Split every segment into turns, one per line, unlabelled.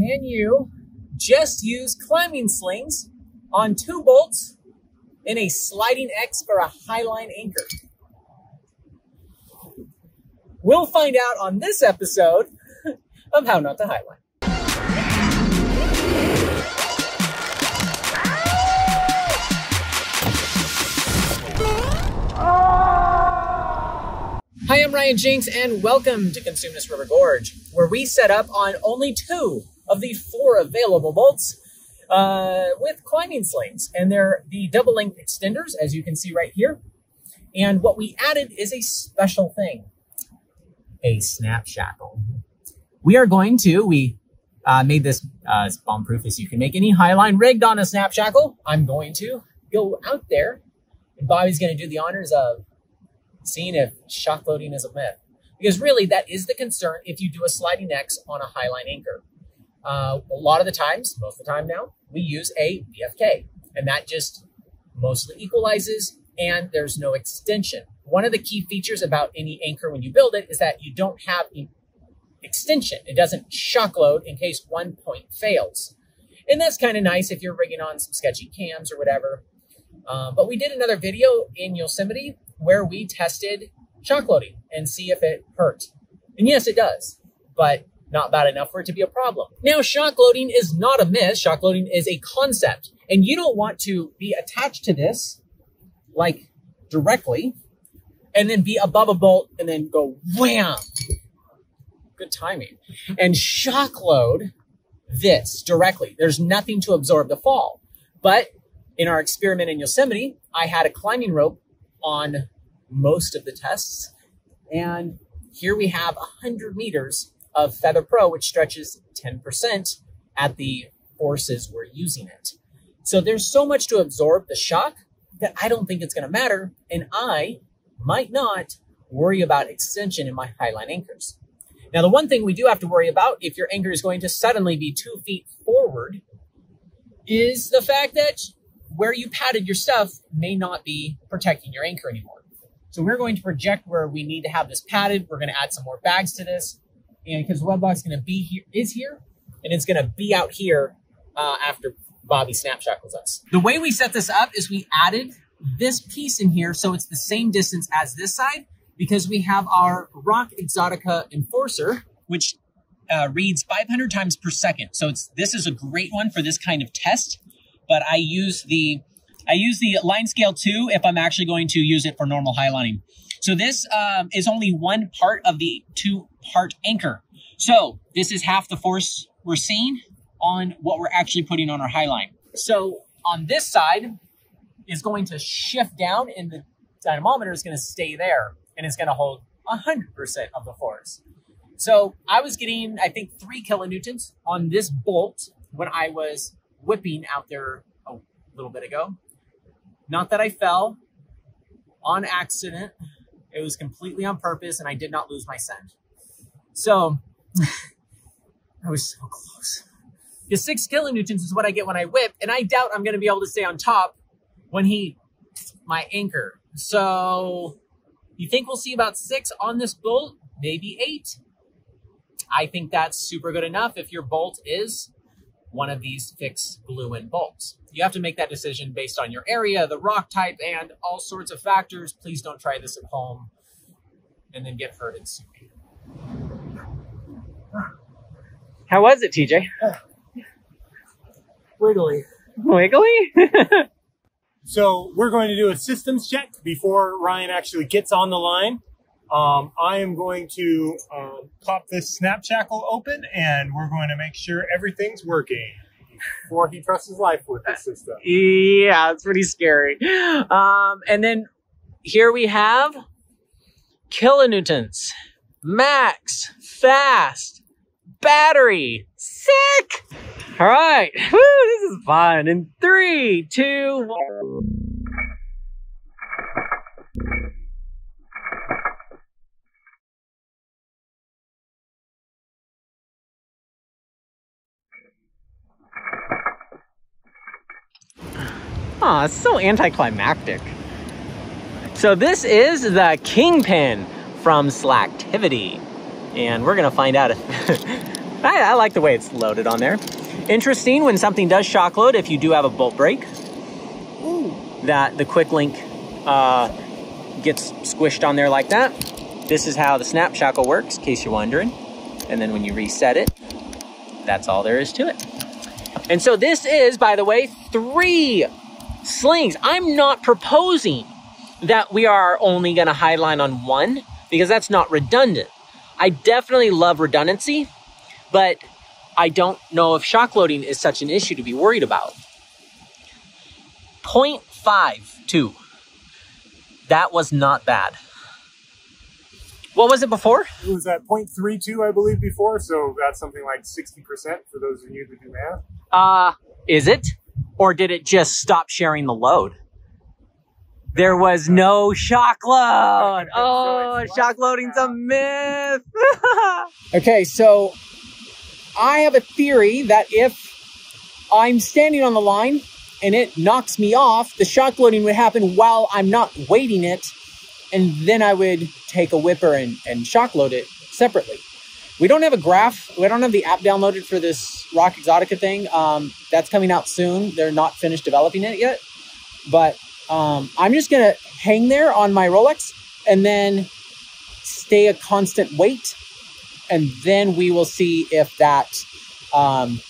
can you just use climbing slings on 2 bolts in a sliding X for a highline anchor? We'll find out on this episode of How Not to Highline. Hi, I'm Ryan Jinks, and welcome to Consumnes River Gorge, where we set up on only 2 of the 4 available bolts with climbing slings. And they're the double length extenders, as you can see right here. And what we added is a special thing, a snap shackle. We made this as bomb-proof as you can make any highline rigged on a snap shackle. I'm going to go out there, and Bobby's going to do the honors of seeing if shock loading is a myth. Because really, that is the concern if you do a sliding X on a highline anchor. A lot of the times, most of the time now, we use a BFK. And that just mostly equalizes, and there's no extension. One of the key features about any anchor when you build it is that you don't have extension. It doesn't shock load in case one point fails. And that's kind of nice if you're rigging on some sketchy cams or whatever. But we did another video in Yosemite where we tested shock loading and see if it hurt. And yes, it does, but not bad enough for it to be a problem. Now, shock loading is not a myth. Shock loading is a concept, and you don't want to be attached to this like directly and then be above a bolt and then go wham. Good timing. And shock load this directly. There's nothing to absorb the fall. But in our experiment in Yosemite, I had a climbing rope on most of the tests. And here we have 100 meters of Feather Pro, which stretches 10% at the forces we're using it. So there's so much to absorb the shock that I don't think it's going to matter. And I might not worry about extension in my highline anchors. Now, the one thing we do have to worry about if your anchor is going to suddenly be 2 feet forward is the fact that where you padded your stuff may not be protecting your anchor anymore. So we're going to project where we need to have this padded. We're going to add some more bags to this. And because WebBox is going to be here, and it's going to be out here after Bobby snap shackles us. The way we set this up is we added this piece in here so it's the same distance as this side, because we have our Rock Exotica Enforcer, which reads 500 times per second. So this is a great one for this kind of test. But I use the line scale 2 if I'm actually going to use it for normal highlining. So this is only one part of the 2-part anchor. So this is half the force we're seeing on what we're actually putting on our highline. So on this side is going to shift down, and the dynamometer is going to stay there, and it's going to hold 100% of the force. So I was getting, I think, 3 kilonewtons on this bolt when I was whipping out there a little bit ago. Not that I fell on accident. It was completely on purpose, and I did not lose my scent. So I was so close. Because 6 kilonewtons is what I get when I whip, and I doubt I'm going to be able to stay on top when he my anchor. So you think we'll see about 6 on this bolt? Maybe 8. I think that's super good enough if your bolt is one of these fixed glue-in bolts. You have to make that decision based on your area, the rock type, and all sorts of factors. Please don't try this at home and then get hurt and sue me. How was it, TJ?
Wiggly.
Wiggly?
So we're going to do a systems check before Ryan actually gets on the line. I am going to pop this snap shackle open, and we're going to make sure everything's working before he trusts his life with this system.
Yeah, it's pretty scary. And then here we have kilonewtons, max, fast, battery, sick. All right, woo, this is fun. In 3, 2, 1. Aw, it's so anticlimactic. So this is the Kingpin from Slacktivity. And we're gonna find out if I like the way it's loaded on there. Interesting, when something does shock load, if you do have a bolt break, that the quick link gets squished on there like that. This is how the snap shackle works, in case you're wondering. And then when you reset it, that's all there is to it. And so this is, by the way, 3 slings. I'm not proposing that we are only gonna highline on 1, because that's not redundant. I definitely love redundancy, but I don't know if shock loading is such an issue to be worried about. 0.52. That was not bad. What was it before?
It was at 0.32, I believe, before, so that's something like 60% for those of you that do math.
Is it? Or did it just stop sharing the load? There was no shock load. Oh, shock loading's a myth. Okay, so I have a theory that if I'm standing on the line and it knocks me off, the shock loading would happen while I'm not weighting it, and then I would take a whipper and shock load it separately. We don't have a graph. We don't have the app downloaded for this Rock Exotica thing. That's coming out soon. They're not finished developing it yet. But I'm just going to hang there on my Rolex and then stay a constant weight. And then we will see if that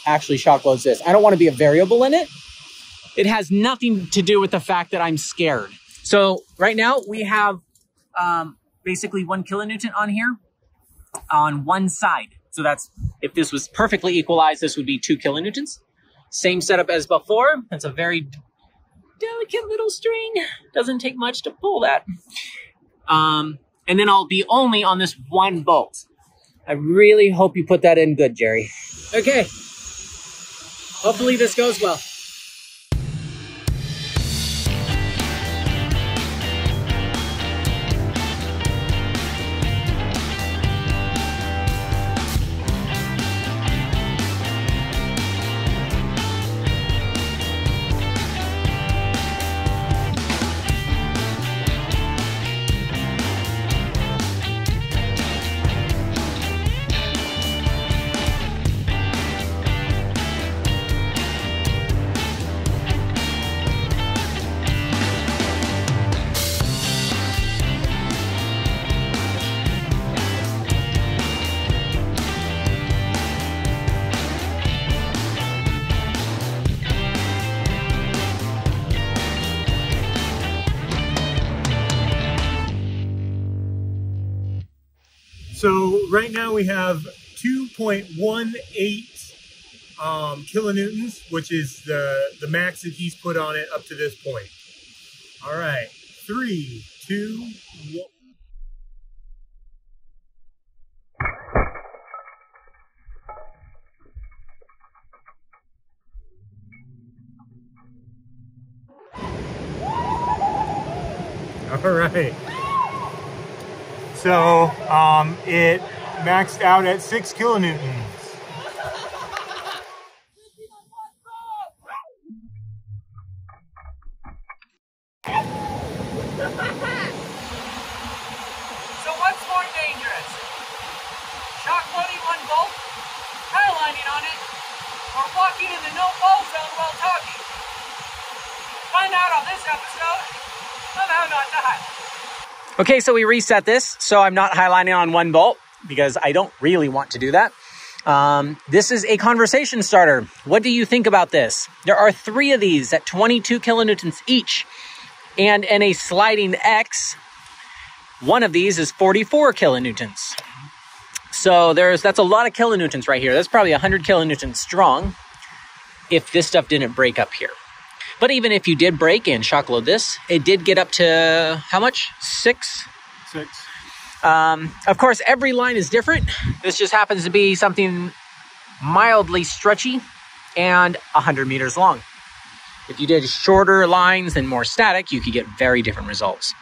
actually shock loads this. I don't want to be a variable in it. It has nothing to do with the fact that I'm scared. So right now we have basically 1 kilonewton on here on one side. So that's, if this was perfectly equalized, this would be 2 kilonewtons. Same setup as before. That's a very delicate little string. Doesn't take much to pull that. And then I'll be only on this 1 bolt. I really hope you put that in good, Jerry. Okay. Hopefully this goes well.
So right now we have 2.18 kilonewtons, which is the max that he's put on it up to this point. All right, 3, 2, 1. All right. So it maxed out at 6 kilonewtons.
So what's more dangerous? Shock loading 1 bolt, highlining on it, or walking in the no fall zone while talking? Find out on this episode of How Not to Highlight. Okay, so we reset this, so I'm not highlining on 1 bolt because I don't really want to do that. This is a conversation starter. What do you think about this? There are 3 of these at 22 kilonewtons each, and in a sliding X, one of these is 44 kilonewtons. So that's a lot of kilonewtons right here. That's probably 100 kilonewtons strong if this stuff didn't break up here. But even if you did break and shock load this, it did get up to how much? 6?
6.
Of course, every line is different. This just happens to be something mildly stretchy and 100 meters long. If you did shorter lines and more static, you could get very different results.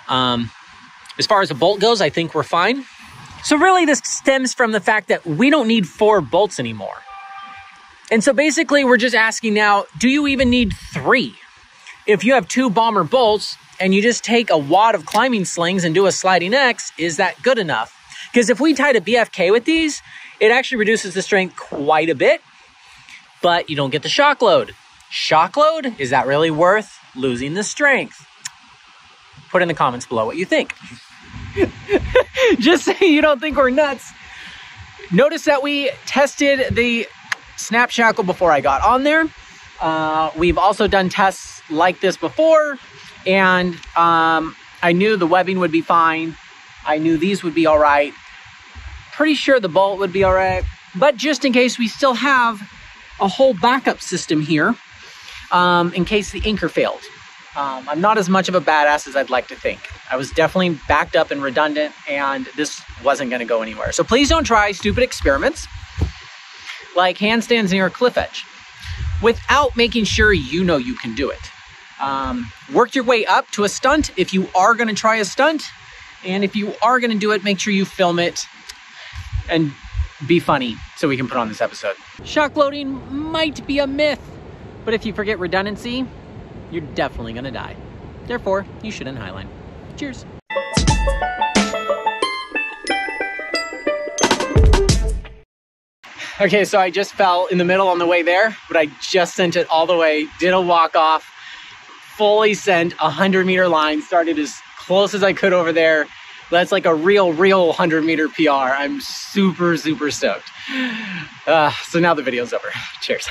As far as the bolt goes, I think we're fine. So really, this stems from the fact that we don't need 4 bolts anymore. And so basically, we're just asking now, do you even need 3? If you have 2 bomber bolts and you just take a wad of climbing slings and do a sliding X, is that good enough? Because if we tied a BFK with these, It actually reduces the strength quite a bit, but you don't get the shock load. Shock load, is that really worth losing the strength? Put in the comments below what you think. Just so you don't think we're nuts. Notice that we tested the snap shackle before I got on there. We've also done tests like this before, and I knew the webbing would be fine. I knew these would be all right. Pretty sure the bolt would be all right. But just in case, we still have a whole backup system here in case the anchor failed. I'm not as much of a badass as I'd like to think. I was definitely backed up and redundant, and this wasn't going to go anywhere. So please don't try stupid experiments like handstands near a cliff edge without making sure you know you can do it. Work your way up to a stunt if you are going to try a stunt. And if you are going to do it, make sure you film it and be funny so we can put on this episode. Shock loading might be a myth, but if you forget redundancy, you're definitely going to die. Therefore, you shouldn't highline. Cheers. Okay, so I just fell in the middle on the way there, but I just sent it all the way, did a walk off, fully sent a 100-meter line, started as close as I could over there. That's like a real 100-meter PR. I'm super stoked. So now the video's over. Cheers.